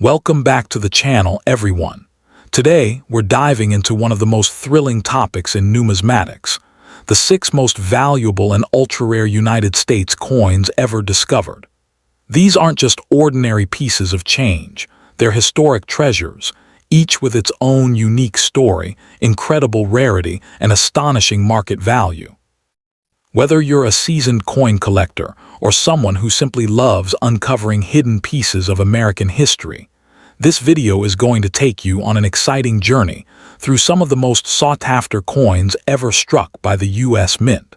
Welcome back to the channel, everyone. Today, we're diving into one of the most thrilling topics in numismatics, the 6 most valuable and ultra-rare United States coins ever discovered. These aren't just ordinary pieces of change, they're historic treasures, each with its own unique story, incredible rarity, and astonishing market value. Whether you're a seasoned coin collector or someone who simply loves uncovering hidden pieces of American history, this video is going to take you on an exciting journey through some of the most sought-after coins ever struck by the U.S. Mint.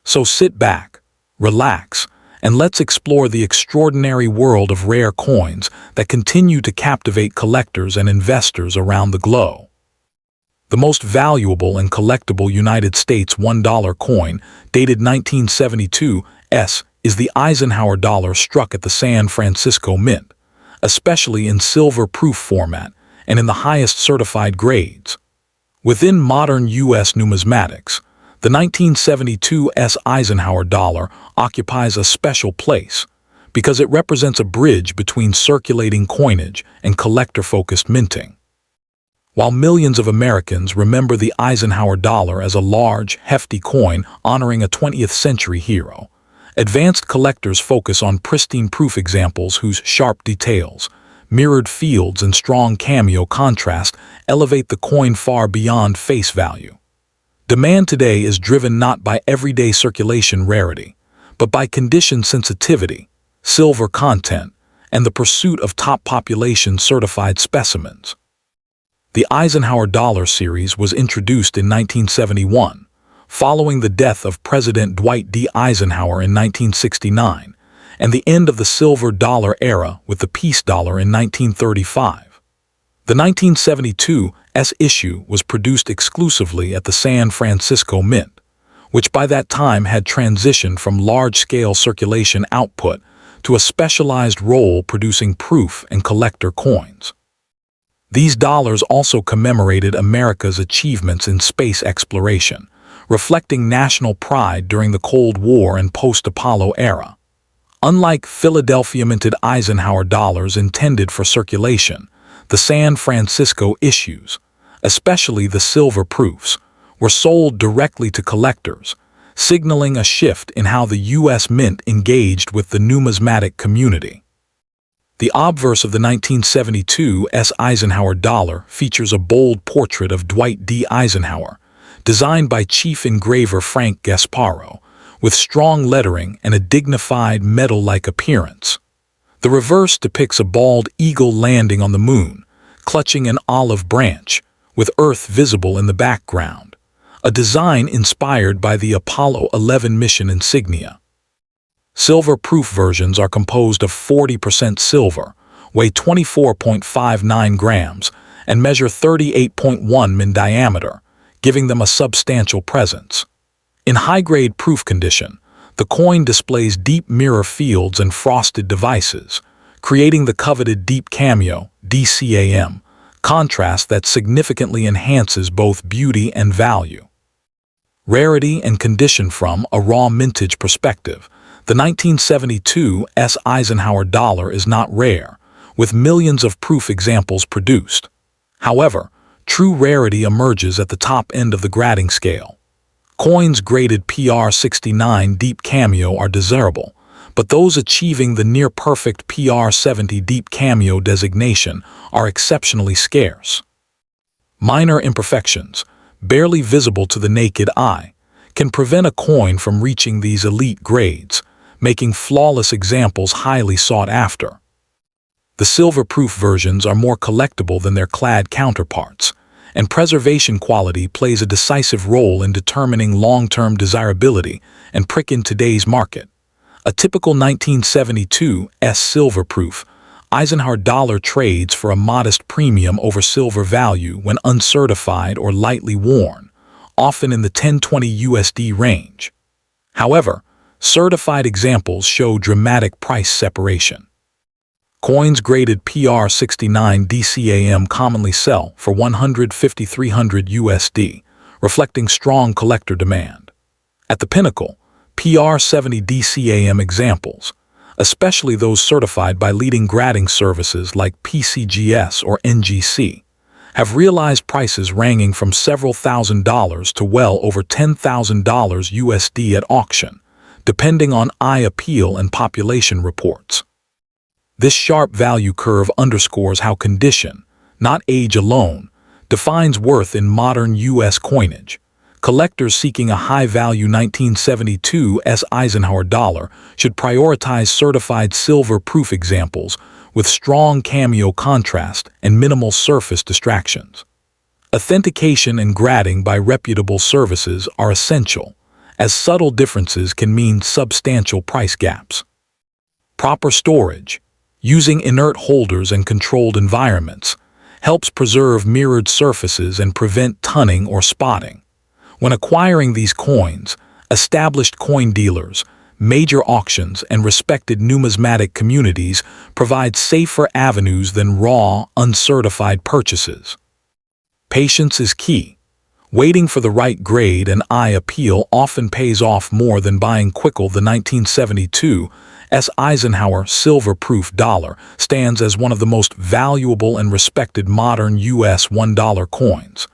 So sit back, relax, and let's explore the extraordinary world of rare coins that continue to captivate collectors and investors around the globe. The most valuable and collectible United States $1 coin, dated 1972, is the Eisenhower dollar struck at the San Francisco Mint, especially in silver-proof format and in the highest certified grades. Within modern U.S. numismatics, the 1972 Eisenhower dollar occupies a special place because it represents a bridge between circulating coinage and collector-focused minting. While millions of Americans remember the Eisenhower dollar as a large, hefty coin honoring a 20th century hero, advanced collectors focus on pristine proof examples whose sharp details, mirrored fields, and strong cameo contrast elevate the coin far beyond face value. Demand today is driven not by everyday circulation rarity, but by condition sensitivity, silver content, and the pursuit of top population certified specimens. The Eisenhower dollar series was introduced in 1971, following the death of President Dwight D. Eisenhower in 1969, and the end of the silver dollar era with the peace dollar in 1935. The 1972 issue was produced exclusively at the San Francisco Mint, which by that time had transitioned from large-scale circulation output to a specialized role producing proof and collector coins. These dollars also commemorated America's achievements in space exploration, reflecting national pride during the Cold War and post-Apollo era. Unlike Philadelphia-minted Eisenhower dollars intended for circulation, the San Francisco issues, especially the silver proofs, were sold directly to collectors, signaling a shift in how the U.S. Mint engaged with the numismatic community. The obverse of the 1972 Eisenhower dollar features a bold portrait of Dwight D. Eisenhower, designed by chief engraver Frank Gasparo, with strong lettering and a dignified metal-like appearance. The reverse depicts a bald eagle landing on the moon, clutching an olive branch, with Earth visible in the background, a design inspired by the Apollo 11 mission insignia. Silver-proof versions are composed of 40% silver, weigh 24.59 grams, and measure 38.1 mm in diameter, giving them a substantial presence. In high-grade proof condition, the coin displays deep mirror fields and frosted devices, creating the coveted deep cameo (DCAM) contrast that significantly enhances both beauty and value. Rarity and condition. From a raw mintage perspective, the 1972 Eisenhower dollar is not rare, with millions of proof examples produced. However, true rarity emerges at the top end of the grading scale. Coins graded PR69 Deep Cameo are desirable, but those achieving the near-perfect PR70 Deep Cameo designation are exceptionally scarce. Minor imperfections, barely visible to the naked eye, can prevent a coin from reaching these elite grades, making flawless examples highly sought after. The silver-proof versions are more collectible than their clad counterparts, and preservation quality plays a decisive role in determining long-term desirability and prick in today's market. A typical 1972 silver-proof Eisenhower dollar trades for a modest premium over silver value when uncertified or lightly worn, often in the 10-20 USD range. However, certified examples show dramatic price separation. Coins graded PR69 DCAM commonly sell for $150–300 USD, reflecting strong collector demand. At the pinnacle, PR70 DCAM examples, especially those certified by leading grading services like PCGS or NGC, have realized prices ranging from several $1,000s to well over $10,000 USD at auction, depending on eye appeal and population reports. This sharp value curve underscores how condition, not age alone, defines worth in modern U.S. coinage. Collectors seeking a high-value 1972 Eisenhower dollar should prioritize certified silver-proof examples with strong cameo contrast and minimal surface distractions. Authentication and grading by reputable services are essential, as subtle differences can mean substantial price gaps. Proper storage, using inert holders and controlled environments, helps preserve mirrored surfaces and prevent tunning or spotting. When acquiring these coins, established coin dealers, major auctions, and respected numismatic communities provide safer avenues than raw, uncertified purchases. Patience is key. Waiting for the right grade and eye appeal often pays off more than buying quickly. The 1972 Eisenhower silver-proof dollar stands as one of the most valuable and respected modern U.S. $1 coins,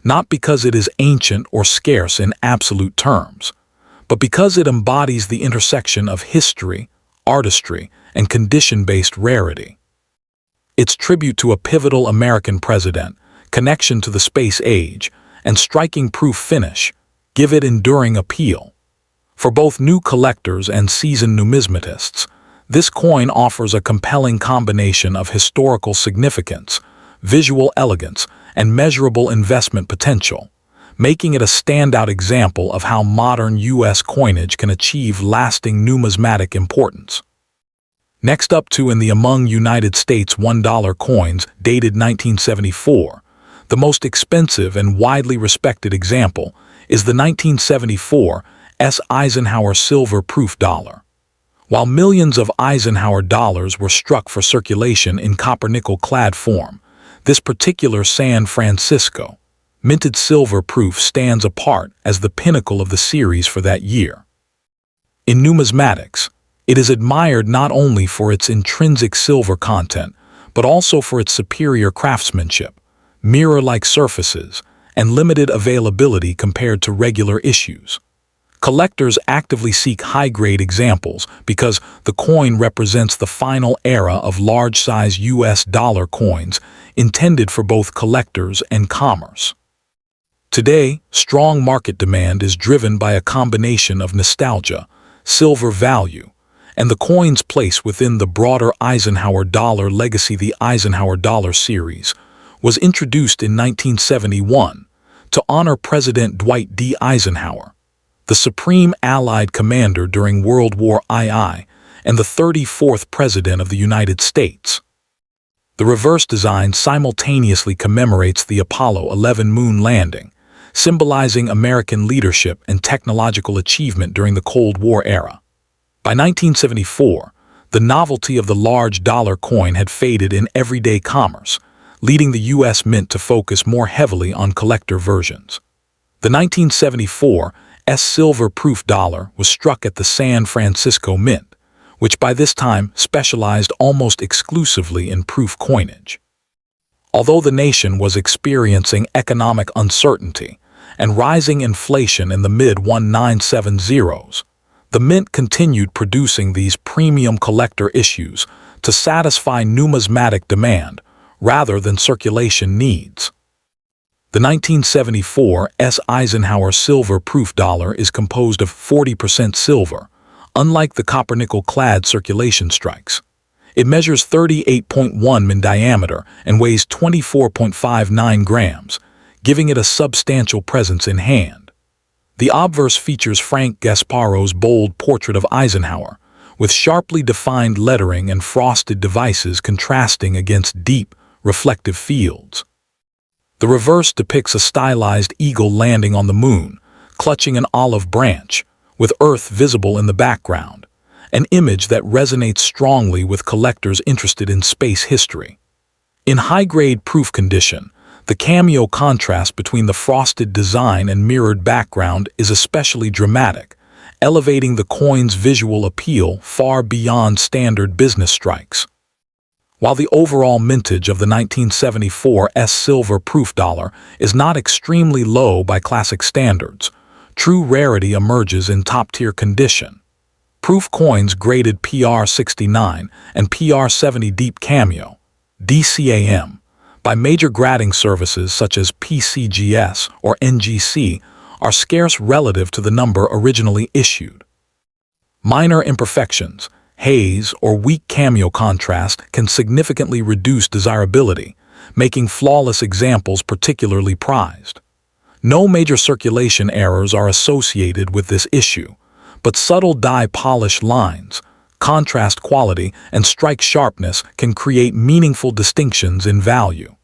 not because it is ancient or scarce in absolute terms, but because it embodies the intersection of history, artistry, and condition-based rarity. Its tribute to a pivotal American president, connection to the space age, and striking proof finish give it enduring appeal. For both new collectors and seasoned numismatists, this coin offers a compelling combination of historical significance, visual elegance, and measurable investment potential, making it a standout example of how modern U.S. coinage can achieve lasting numismatic importance. Next up in the among United States $1 coins dated 1974, the most expensive and widely respected example is the 1974 Eisenhower silver-proof dollar. While millions of Eisenhower dollars were struck for circulation in copper-nickel-clad form, this particular San Francisco minted silver proof stands apart as the pinnacle of the series for that year. In numismatics, it is admired not only for its intrinsic silver content, but also for its superior craftsmanship, mirror-like surfaces, and limited availability compared to regular issues. Collectors actively seek high-grade examples because the coin represents the final era of large-size U.S. dollar coins intended for both collectors and commerce. Today, strong market demand is driven by a combination of nostalgia, silver value, and the coin's place within the broader Eisenhower dollar legacy. The Eisenhower dollar series was introduced in 1971 to honor President Dwight D. Eisenhower, the Supreme Allied Commander during World War II and the 34th President of the United States. The reverse design simultaneously commemorates the Apollo 11 moon landing, symbolizing American leadership and technological achievement during the Cold War era. By 1974, the novelty of the large dollar coin had faded in everyday commerce, leading the U.S. Mint to focus more heavily on collector versions. The 1974 silver-proof dollar was struck at the San Francisco Mint, which by this time specialized almost exclusively in proof coinage. Although the nation was experiencing economic uncertainty and rising inflation in the mid-1970s, the Mint continued producing these premium collector issues to satisfy numismatic demand rather than circulation needs. The 1974 Eisenhower silver-proof dollar is composed of 40% silver, unlike the copper-nickel-clad circulation strikes. It measures 38.1 mm in diameter and weighs 24.59 grams, giving it a substantial presence in hand. The obverse features Frank Gasparo's bold portrait of Eisenhower, with sharply defined lettering and frosted devices contrasting against deep, reflective fields. The reverse depicts a stylized eagle landing on the moon, clutching an olive branch, with Earth visible in the background, an image that resonates strongly with collectors interested in space history. In high-grade proof condition, the cameo contrast between the frosted design and mirrored background is especially dramatic, elevating the coin's visual appeal far beyond standard business strikes. While the overall mintage of the 1974 silver-proof dollar is not extremely low by classic standards, true rarity emerges in top-tier condition. Proof coins graded PR69 and PR70 Deep Cameo, DCAM, by major grading services such as PCGS or NGC are scarce relative to the number originally issued. Minor imperfections, haze, or weak cameo contrast can significantly reduce desirability, making flawless examples particularly prized. No major circulation errors are associated with this issue, but subtle die polish lines, contrast quality, and strike sharpness can create meaningful distinctions in value.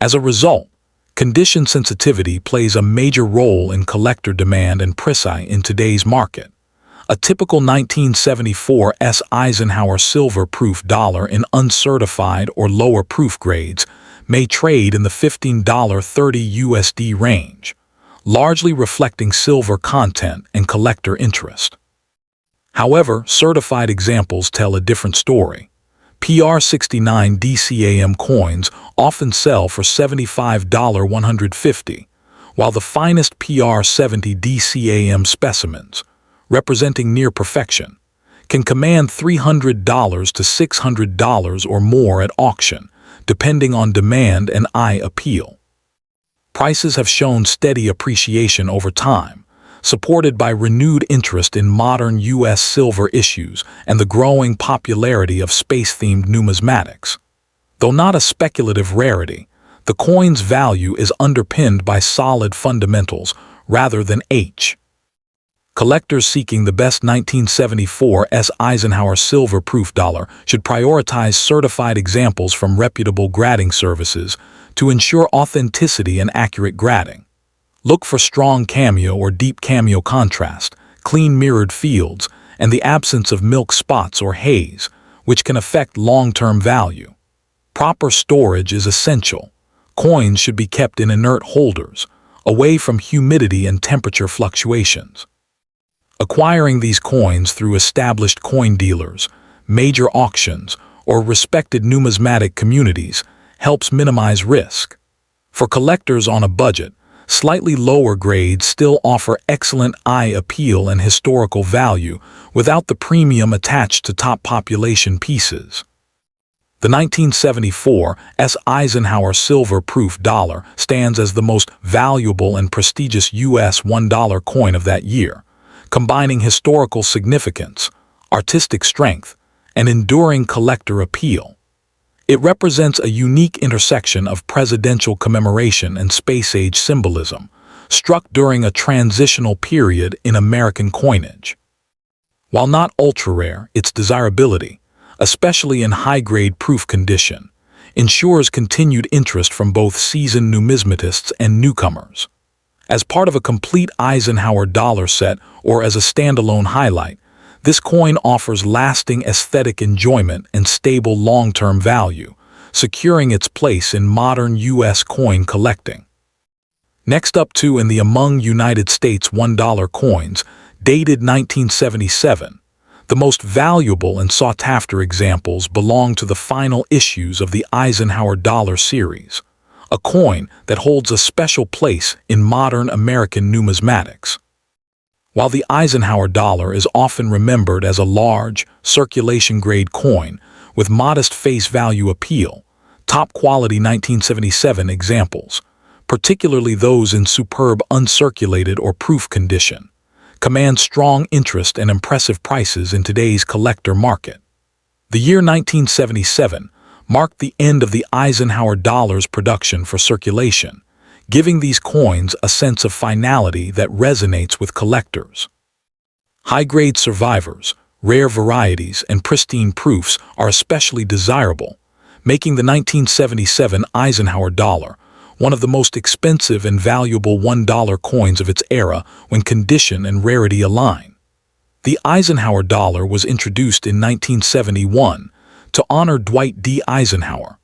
As a result, condition sensitivity plays a major role in collector demand and price in today's market. A typical 1974 Eisenhower silver-proof dollar in uncertified or lower proof grades may trade in the $15.30 USD range, largely reflecting silver content and collector interest. However, certified examples tell a different story. PR69 DCAM coins often sell for $75.150, while the finest PR70 DCAM specimens, representing near perfection, can command $300 to $600 or more at auction, depending on demand and eye appeal. Prices have shown steady appreciation over time, supported by renewed interest in modern U.S. silver issues and the growing popularity of space-themed numismatics. Though not a speculative rarity, the coin's value is underpinned by solid fundamentals rather than Collectors seeking the best 1974 Eisenhower silver-proof dollar should prioritize certified examples from reputable grading services to ensure authenticity and accurate grading. Look for strong cameo or deep cameo contrast, clean mirrored fields, and the absence of milk spots or haze, which can affect long-term value. Proper storage is essential. Coins should be kept in inert holders, away from humidity and temperature fluctuations. Acquiring these coins through established coin dealers, major auctions, or respected numismatic communities helps minimize risk. For collectors on a budget, slightly lower grades still offer excellent eye appeal and historical value without the premium attached to top population pieces. The 1974 Eisenhower silver-proof dollar stands as the most valuable and prestigious U.S. $1 coin of that year, combining historical significance, artistic strength, and enduring collector appeal. It represents a unique intersection of presidential commemoration and space-age symbolism, struck during a transitional period in American coinage. While not ultra-rare, its desirability, especially in high-grade proof condition, ensures continued interest from both seasoned numismatists and newcomers. As part of a complete Eisenhower dollar set or as a standalone highlight, this coin offers lasting aesthetic enjoyment and stable long-term value, securing its place in modern U.S. coin collecting. Next up in the among United States $1 coins, dated 1977, the most valuable and sought-after examples belong to the final issues of the Eisenhower Dollar series, a coin that holds a special place in modern American numismatics. While the Eisenhower dollar is often remembered as a large, circulation-grade coin with modest face value appeal, top-quality 1977 examples, particularly those in superb uncirculated or proof condition, command strong interest and impressive prices in today's collector market. The year 1977 marked the end of the Eisenhower dollar's production for circulation, giving these coins a sense of finality that resonates with collectors. High-grade survivors, rare varieties, and pristine proofs are especially desirable, making the 1977 Eisenhower dollar one of the most expensive and valuable $1 coins of its era when condition and rarity align. The Eisenhower dollar was introduced in 1971 to honor Dwight D. Eisenhower,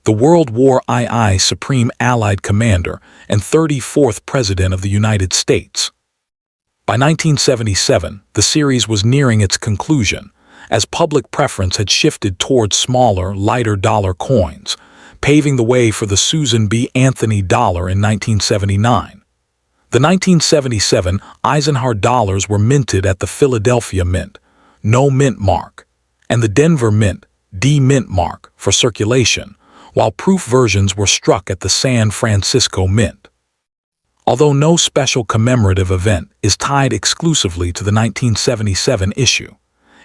the World War II Supreme Allied Commander and 34th President of the United States. By 1977, the series was nearing its conclusion, as public preference had shifted towards smaller, lighter dollar coins, paving the way for the Susan B. Anthony dollar in 1979. The 1977 Eisenhower dollars were minted at the Philadelphia Mint, no mint mark, and the Denver Mint, D mint mark, for circulation, while proof versions were struck at the San Francisco Mint. Although no special commemorative event is tied exclusively to the 1977 issue,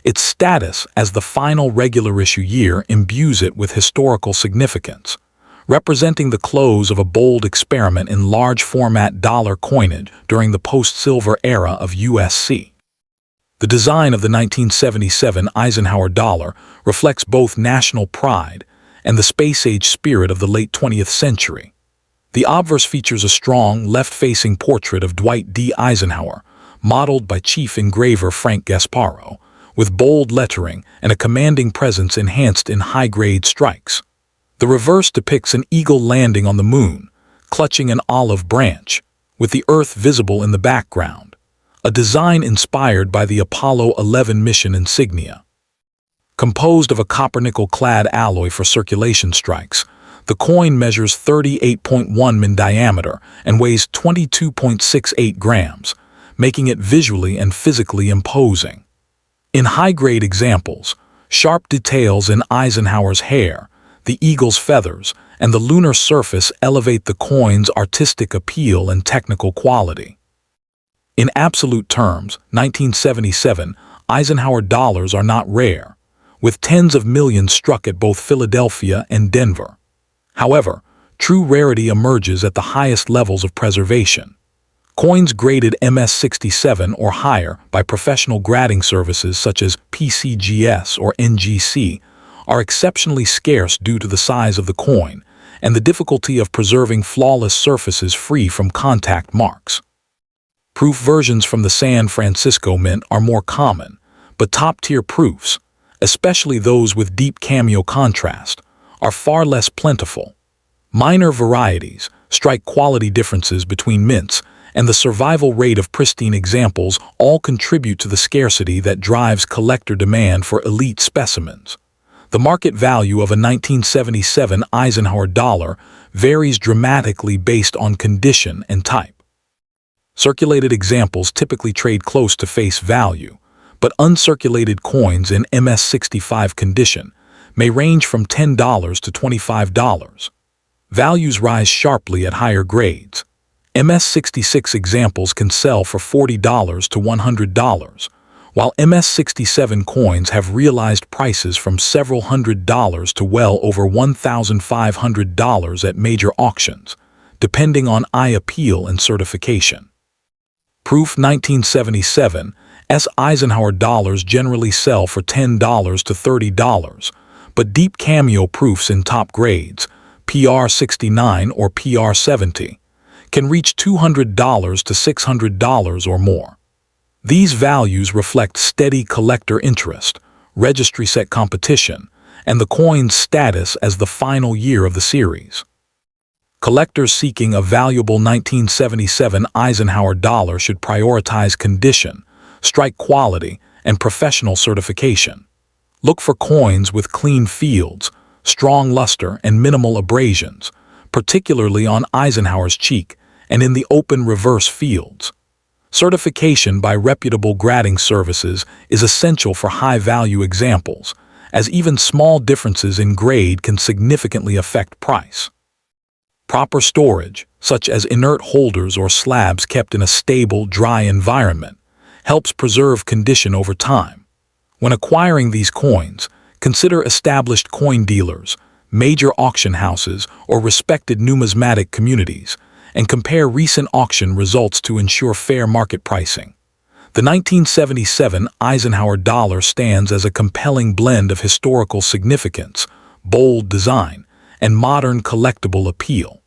its status as the final regular issue year imbues it with historical significance, representing the close of a bold experiment in large-format dollar coinage during the post-silver era of USC. The design of the 1977 Eisenhower dollar reflects both national pride and the space-age spirit of the late 20th century. The obverse features a strong, left-facing portrait of Dwight D. Eisenhower, modeled by chief engraver Frank Gasparo, with bold lettering and a commanding presence enhanced in high-grade strikes. The reverse depicts an eagle landing on the moon, clutching an olive branch, with the Earth visible in the background, a design inspired by the Apollo 11 mission insignia. Composed of a copper-nickel-clad alloy for circulation strikes, the coin measures 38.1 mm in diameter and weighs 22.68 grams, making it visually and physically imposing. In high-grade examples, sharp details in Eisenhower's hair, the eagle's feathers, and the lunar surface elevate the coin's artistic appeal and technical quality. In absolute terms, 1977 Eisenhower dollars are not rare, with tens of millions struck at both Philadelphia and Denver. However, true rarity emerges at the highest levels of preservation. Coins graded MS-67 or higher by professional grading services such as PCGS or NGC are exceptionally scarce due to the size of the coin and the difficulty of preserving flawless surfaces free from contact marks. Proof versions from the San Francisco Mint are more common, but top-tier proofs, especially those with deep cameo contrast, are far less plentiful. Minor varieties, strike quality differences between mints, and the survival rate of pristine examples all contribute to the scarcity that drives collector demand for elite specimens. The market value of a 1977 Eisenhower dollar varies dramatically based on condition and type. Circulated examples typically trade close to face value, but uncirculated coins in MS-65 condition may range from $10 to $25. Values rise sharply at higher grades. MS-66 examples can sell for $40 to $100, while MS-67 coins have realized prices from several $100s to well over $1,500 at major auctions, depending on eye appeal and certification. Proof 1977 Eisenhower dollars generally sell for $10 to $30, but deep cameo proofs in top grades, PR69 or PR70, can reach $200 to $600 or more. These values reflect steady collector interest, registry set competition, and the coin's status as the final year of the series. Collectors seeking a valuable 1977 Eisenhower dollar should prioritize condition, strike quality, and professional certification. Look for coins with clean fields, strong luster, and minimal abrasions, particularly on Eisenhower's cheek and in the open reverse fields. Certification by reputable grading services is essential for high-value examples, as even small differences in grade can significantly affect price. Proper storage, such as inert holders or slabs kept in a stable, dry environment, helps preserve condition over time. When acquiring these coins, consider established coin dealers, major auction houses, or respected numismatic communities, and compare recent auction results to ensure fair market pricing. The 1977 Eisenhower dollar stands as a compelling blend of historical significance, bold design, and modern collectible appeal.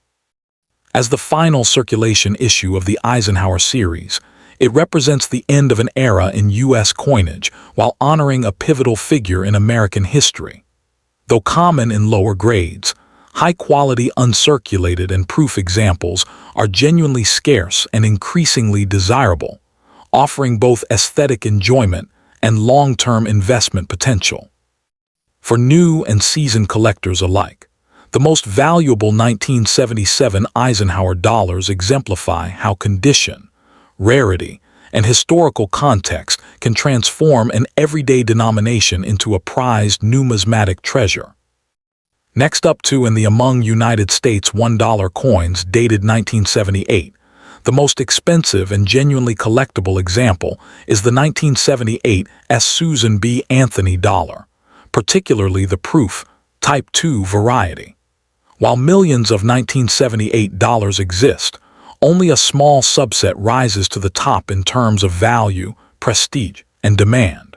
As the final circulation issue of the Eisenhower series, it represents the end of an era in U.S. coinage while honoring a pivotal figure in American history. Though common in lower grades, high-quality uncirculated and proof examples are genuinely scarce and increasingly desirable, offering both aesthetic enjoyment and long-term investment potential. For new and seasoned collectors alike, the most valuable 1977 Eisenhower dollars exemplify how condition, rarity, and historical context can transform an everyday denomination into a prized numismatic treasure. Next up to in the among United States $1 coins dated 1978, the most expensive and genuinely collectible example is the 1978 Susan B. Anthony dollar, particularly the proof Type 2 variety. While millions of 1978 dollars exist, only a small subset rises to the top in terms of value, prestige, and demand.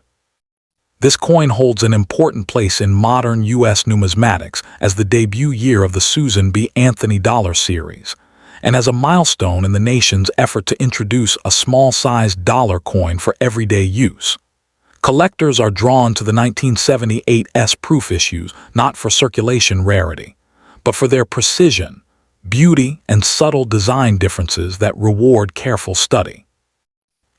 This coin holds an important place in modern U.S. numismatics as the debut year of the Susan B. Anthony dollar series, and as a milestone in the nation's effort to introduce a small-sized dollar coin for everyday use. Collectors are drawn to the 1978's proof issues not for circulation rarity, but for their precision, beauty, and subtle design differences that reward careful study.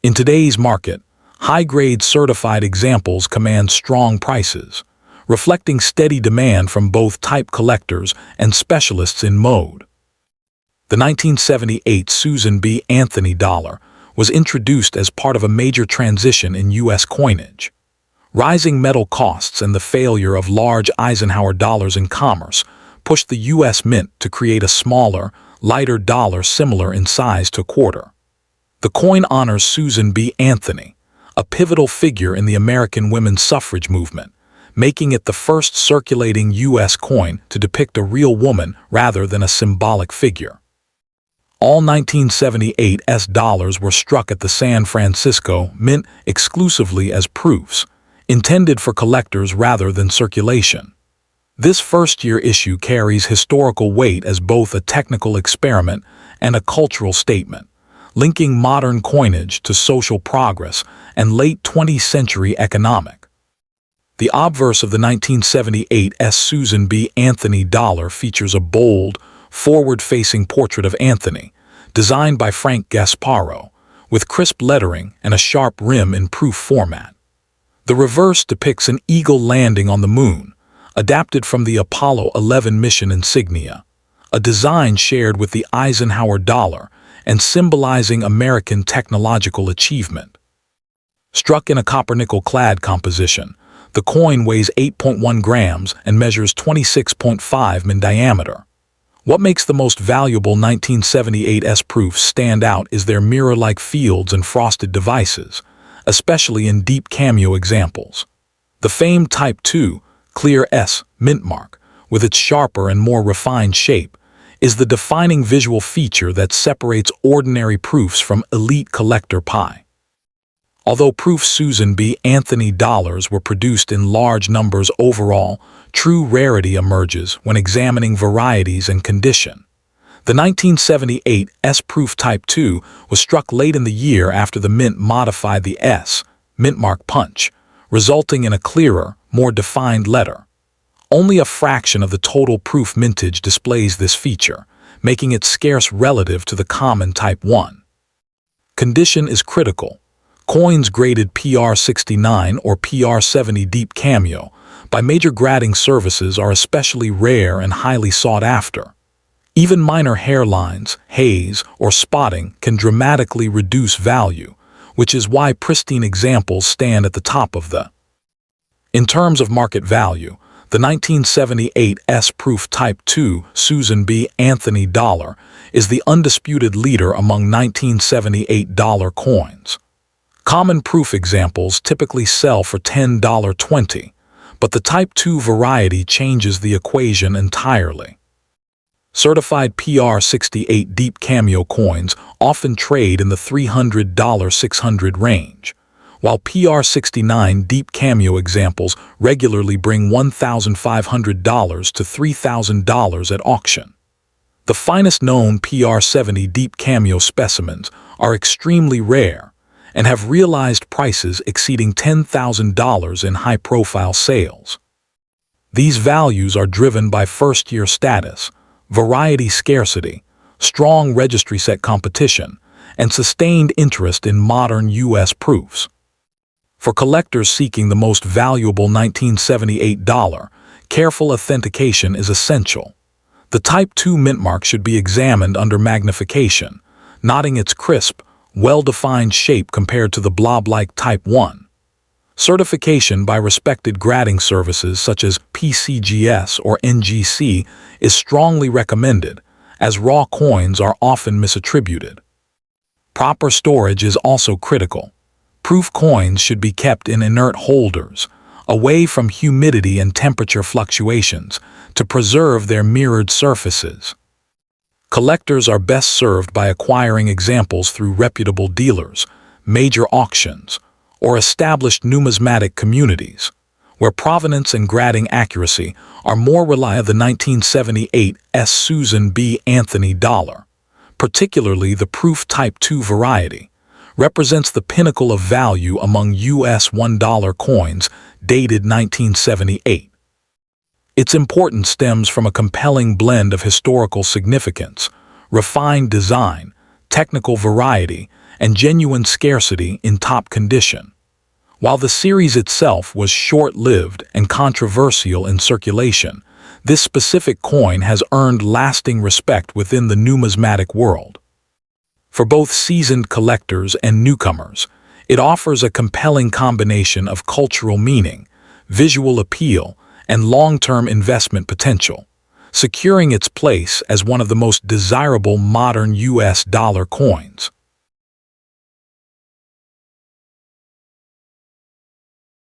In today's market, high-grade certified examples command strong prices, reflecting steady demand from both type collectors and specialists in mode. The 1978 Susan B. Anthony dollar was introduced as part of a major transition in U.S. coinage. Rising metal costs and the failure of large Eisenhower dollars in commerce pushed the U.S. Mint to create a smaller, lighter dollar similar in size to a quarter. The coin honors Susan B. Anthony, a pivotal figure in the American women's suffrage movement, making it the first circulating U.S. coin to depict a real woman rather than a symbolic figure. All 1978's dollars were struck at the San Francisco Mint exclusively as proofs, intended for collectors rather than circulation. This first-year issue carries historical weight as both a technical experiment and a cultural statement, linking modern coinage to social progress and late 20th century economic. The obverse of the 1978's Susan B. Anthony dollar features a bold, forward-facing portrait of Anthony, designed by Frank Gasparo, with crisp lettering and a sharp rim in proof format. The reverse depicts an eagle landing on the moon, adapted from the Apollo 11 mission insignia, a design shared with the Eisenhower dollar and symbolizing American technological achievement. Struck in a copper-nickel-clad composition, the coin weighs 8.1 grams and measures 26.5 mm in diameter. What makes the most valuable 1978's proofs stand out is their mirror-like fields and frosted devices, especially in deep cameo examples. The famed Type 2 clear S mint mark, with its sharper and more refined shape, is the defining visual feature that separates ordinary proofs from elite collector pie. Although proof Susan B. Anthony dollars were produced in large numbers overall, true rarity emerges when examining varieties and condition. The 1978's proof Type 2 was struck late in the year after the Mint modified the S mint mark punch, resulting in a clearer, more defined letter. Only a fraction of the total proof mintage displays this feature, making it scarce relative to the common Type 1. Condition is critical. Coins graded PR69 or PR70 deep cameo by major grading services are especially rare and highly sought after. Even minor hairlines, haze, or spotting can dramatically reduce value, which is why pristine examples stand at the top of the. In terms of market value, the 1978's proof Type 2 Susan B. Anthony dollar is the undisputed leader among 1978 dollar coins. Common proof examples typically sell for $10.20, but the Type 2 variety changes the equation entirely. Certified PR68 deep cameo coins often trade in the $300-$600 range, while PR69 deep cameo examples regularly bring $1,500 to $3,000 at auction. The finest known PR70 deep cameo specimens are extremely rare and have realized prices exceeding $10,000 in high-profile sales. These values are driven by first-year status, variety scarcity, strong registry set competition, and sustained interest in modern U.S. proofs. For collectors seeking the most valuable 1978 dollar, careful authentication is essential. The Type 2 mint mark should be examined under magnification, noting its crisp, well-defined shape compared to the blob-like Type 1. Certification by respected grading services such as PCGS or NGC is strongly recommended, as raw coins are often misattributed. Proper storage is also critical. Proof coins should be kept in inert holders, away from humidity and temperature fluctuations, to preserve their mirrored surfaces. Collectors are best served by acquiring examples through reputable dealers, major auctions, or established numismatic communities, where provenance and grading accuracy are more reliable. The 1978 Susan B. Anthony dollar, particularly the proof Type 2 variety, represents the pinnacle of value among U.S. $1 coins dated 1978. Its importance stems from a compelling blend of historical significance, refined design, technical variety, and genuine scarcity in top condition. While the series itself was short-lived and controversial in circulation, this specific coin has earned lasting respect within the numismatic world. For both seasoned collectors and newcomers, it offers a compelling combination of cultural meaning, visual appeal, and long-term investment potential, securing its place as one of the most desirable modern U.S. dollar coins.